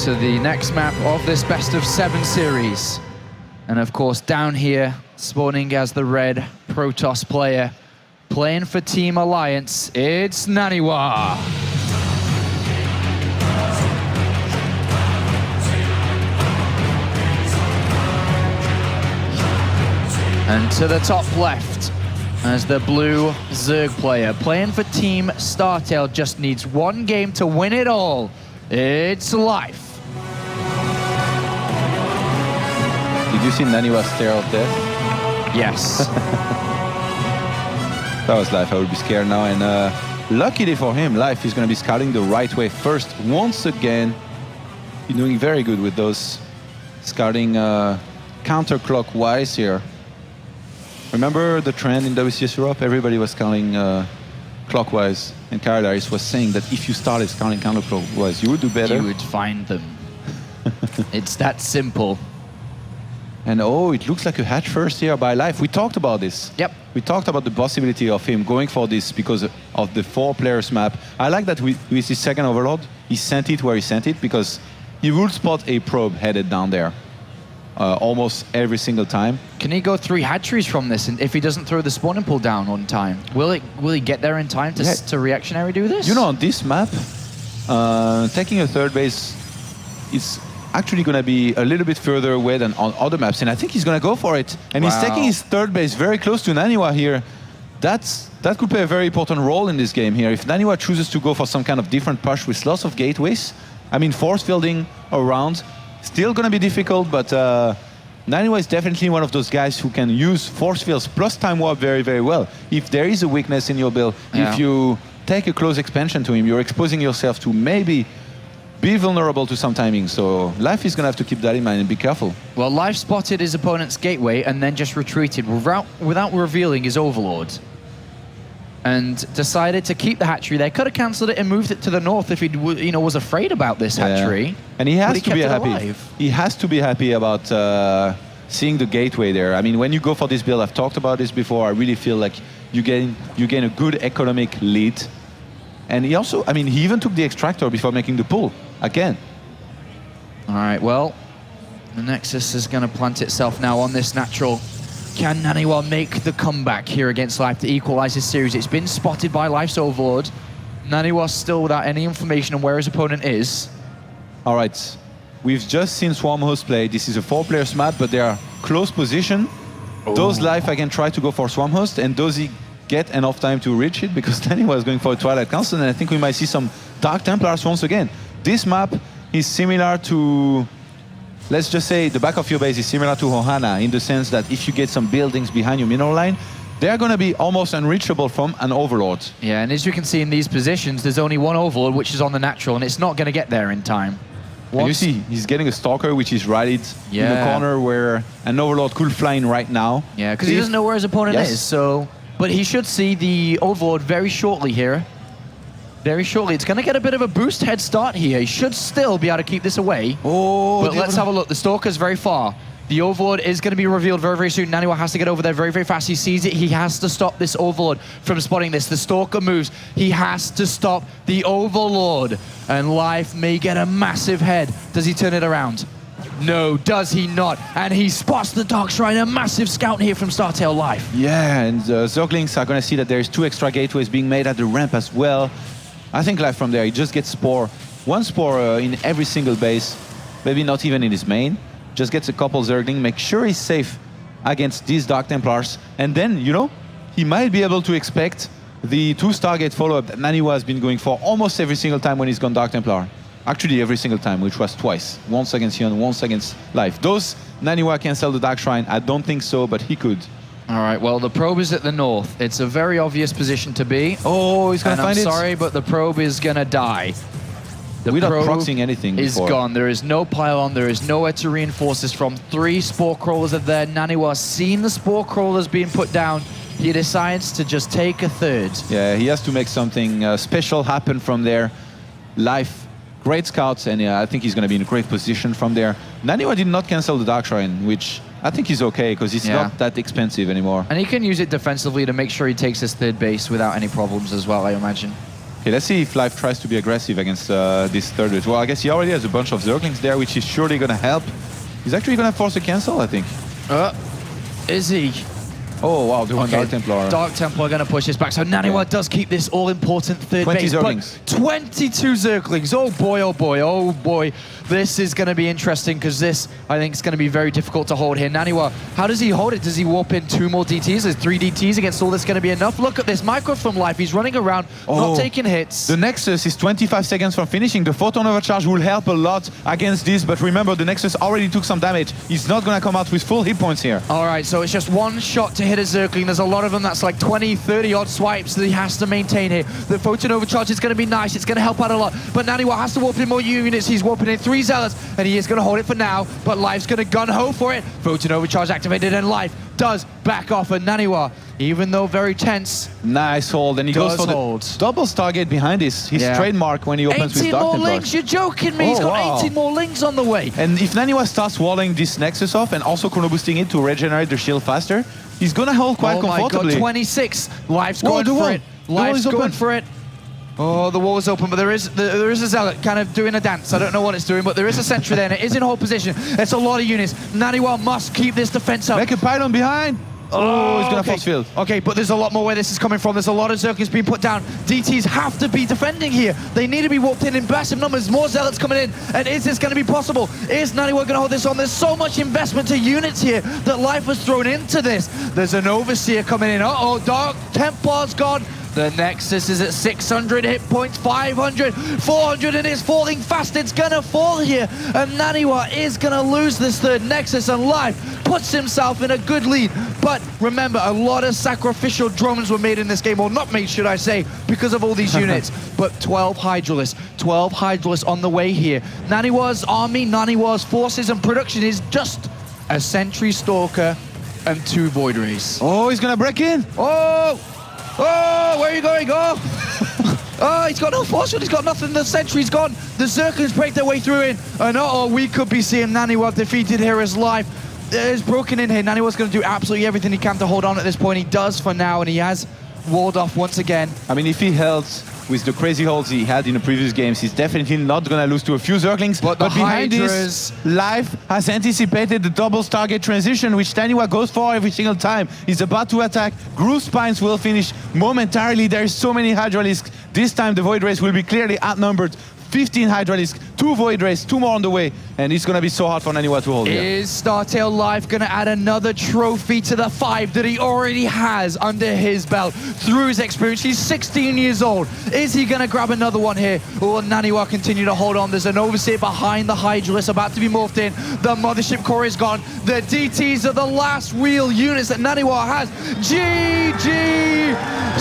to the next map of this best of 7 series. And of course, down here, spawning as the red Protoss player, playing for Team Alliance, it's NaNiwa. And to the top left, as the blue Zerg player, playing for Team Startail, just needs 1 game to win it all. It's Life. Did you see NaNiwa's stare of death? Yes. That was Life. I would be scared now. And luckily for him, Life is going to be scouting the right way first. Once again, he's doing very good with those scouting counterclockwise here. Remember the trend in WCS Europe? Everybody was scouting clockwise. And Caradaris was saying that if you started scouting counterclockwise, you would do better. You would find them. It's that simple. And oh, it looks like a hatch first here by Life. We talked about this. Yep. We talked about the possibility of him going for this because of the 4 players map. I like that with his second overload, he sent it where he sent it because he will spot a probe headed down there almost every single time. Can he go 3 hatcheries from this? And if he doesn't throw the spawning pool down on time, will he get there in time to reactionary do this? You know, on this map, taking a third base is actually going to be a little bit further away than on other maps, and I think he's going to go for it. And he's taking his third base very close to NaNiwa here. That could play a very important role in this game here. If NaNiwa chooses to go for some kind of different push with lots of gateways, I mean, force fielding around, still going to be difficult, but NaNiwa is definitely one of those guys who can use force fields plus time warp very, very well. If there is a weakness in your build, if you take a close expansion to him, you're exposing yourself to maybe be vulnerable to some timing, so Life is going to have to keep that in mind and be careful. Well, Life spotted his opponent's gateway and then just retreated without revealing his overlord. And decided to keep the hatchery there. Could have cancelled it and moved it to the north if he was afraid about this hatchery. And he has to be happy. He has to be happy about seeing the gateway there. I mean, when you go for this build, I've talked about this before, I really feel like you gain a good economic lead. And he also, I mean, he even took the extractor before making the pull. Again. All right, well, the Nexus is going to plant itself now on this natural. Can NaNiwa make the comeback here against Life to equalize this series? It's been spotted by Life's overlord. NaNiwa still without any information on where his opponent is. All right, we've just seen Swarmhost play. This is a 4-players map, but they are close position. Does Life again try to go for Swarmhost, and does he get enough time to reach it? Because NaNiwa is going for a Twilight Council, and I think we might see some Dark Templars once again. This map is similar to, let's just say, the back of your base is similar to Ohana in the sense that if you get some buildings behind your mineral line, they're going to be almost unreachable from an overlord. Yeah, and as you can see in these positions, there's only one overlord, which is on the natural, and it's not going to get there in time. And you see, he's getting a Stalker, which is right in the corner where an overlord could fly in right now. Yeah, because he doesn't know where his opponent is, so... But he should see the overlord very shortly here. Very shortly. It's going to get a bit of a boost head start here. He should still be able to keep this away. But let's have a look. The Stalker's very far. The overlord is going to be revealed very, very soon. NaNiwa has to get over there very, very fast. He sees it. He has to stop this overlord from spotting this. The Stalker moves. He has to stop the overlord. And Life may get a massive head. Does he turn it around? No, does he not? And he spots the Dark Shrine, a massive scout here from Startail Life. Yeah, and Zerglings are going to see that there's 2 extra gateways being made at the ramp as well. I think Life from there, he just gets Spore. 1 Spore in every single base, maybe not even in his main. Just gets a couple Zergling, make sure he's safe against these Dark Templars. And then, you know, he might be able to expect the 2 Stargate follow-up that NaNiwa has been going for almost every single time when he's gone Dark Templar. Actually, every single time, which was twice. Once against Hyun, once against Life. Does NaNiwa cancel the Dark Shrine? I don't think so, but he could. All right, well, the probe is at the north. It's a very obvious position to be. Oh, he's going to find it. I'm sorry, but the probe is going to die. Without proxying anything is before. Gone. There is no pylon. There is nowhere to reinforce this from. 3 Spore Crawlers are there. NaNiwa seen the Spore Crawlers being put down. He decides to just take a 3rd. Yeah, he has to make something special happen from there. Life, great scouts, and I think he's going to be in a great position from there. NaNiwa did not cancel the Dark Shrine, which I think he's okay, because it's not that expensive anymore. And he can use it defensively to make sure he takes his 3rd base without any problems as well, I imagine. Okay, let's see if Life tries to be aggressive against this third wave. Well, I guess he already has a bunch of Zerglings there, which is surely going to help. He's actually going to force a cancel, I think. Is he? Oh, wow, the one Dark Templar. Dark Templar going to push this back. So NaNiwa does keep this all-important third 20 base. Zerglings. But 22 Zerglings. Oh, boy, oh, boy, oh, boy. This is going to be interesting because this, I think, is going to be very difficult to hold here. NaNiwa, how does he hold it? Does he warp in 2 more DTs? Is 3 DTs against all this going to be enough? Look at this. Micro from Life. He's running around, not taking hits. The Nexus is 25 seconds from finishing. The Photon Overcharge will help a lot against this, but remember, the Nexus already took some damage. He's not going to come out with full hit points here. All right, so it's just one shot to hit a Zergling. There's a lot of them. That's like 20, 30 odd swipes that he has to maintain here. The Photon Overcharge is going to be nice. It's going to help out a lot. But NaNiwa has to warp in more units. He's warping in 3 Zealots, and he is going to hold it for now. But Life's going to gun-ho for it. Photon Overcharge activated, and Life does back off. And NaNiwa, even though very tense, nice hold, and he goes for the double Stargate behind his trademark when he opens with Dark Templar. 18 more links, you're joking me. He's got 18 more links on the way. And if NaNiwa starts walling this Nexus off and also chrono boosting it to regenerate the shield faster, he's gonna hold quite comfortably. Oh my god, 26. Life's going for it. Life's going for it. Oh, the wall is open, but there is a Zealot kind of doing a dance. I don't know what it's doing, but there is a sentry there, and it is in hold position. It's a lot of units. NaNiwa must keep this defense up. Make a pylon behind. Oh, he's gonna force field. Okay, but there's a lot more where this is coming from. There's a lot of Zerglings being put down. DTs have to be defending here. They need to be warped in massive numbers. More Zealots coming in. And is this going to be possible? Is NaNiwa going to hold this on? There's so much investment to units here that Life was thrown into this. There's an Overseer coming in. Uh-oh, Dark Templar's gone. The Nexus is at 600 hit points, 500, 400, and it's falling fast. It's gonna fall here, and NaNiwa is gonna lose this third Nexus, and Life puts himself in a good lead. But remember, a lot of sacrificial drones were made in this game, or not made, should I say, because of all these units. But 12 Hydralisks on the way here. NaNiwa's army, NaNiwa's forces and production is just a Sentry Stalker and 2 Void Rays. Oh, he's gonna break in. Oh, where are you going? Oh, he's got no force, he's got nothing. The Sentry's gone. The Zerglings break their way through in. And we could be seeing NaNiwa defeated here as Life is broken in here. NaNiwa's going to do absolutely everything he can to hold on at this point. He does for now, and he has walled off once again. I mean, if he held with the crazy holds he had in the previous games, he's definitely not going to lose to a few Zerglings. But behind this, Life has anticipated the double Stargate transition, which NaNiwa goes for every single time. He's about to attack. Groove Spines will finish momentarily. There is so many Hydralisks. This time the Void Rays will be clearly outnumbered. 15 Hydralisks, 2 Void Rays, 2 more on the way, and it's going to be so hard for NaNiwa to hold here. Is Startail Life going to add another trophy to the 5 that he already has under his belt through his experience? He's 16 years old. Is he going to grab another one here? Or will NaNiwa continue to hold on? There's an Overseer behind the Hydralisk about to be morphed in. The Mothership Core is gone. The DTs are the last real units that NaNiwa has. GG!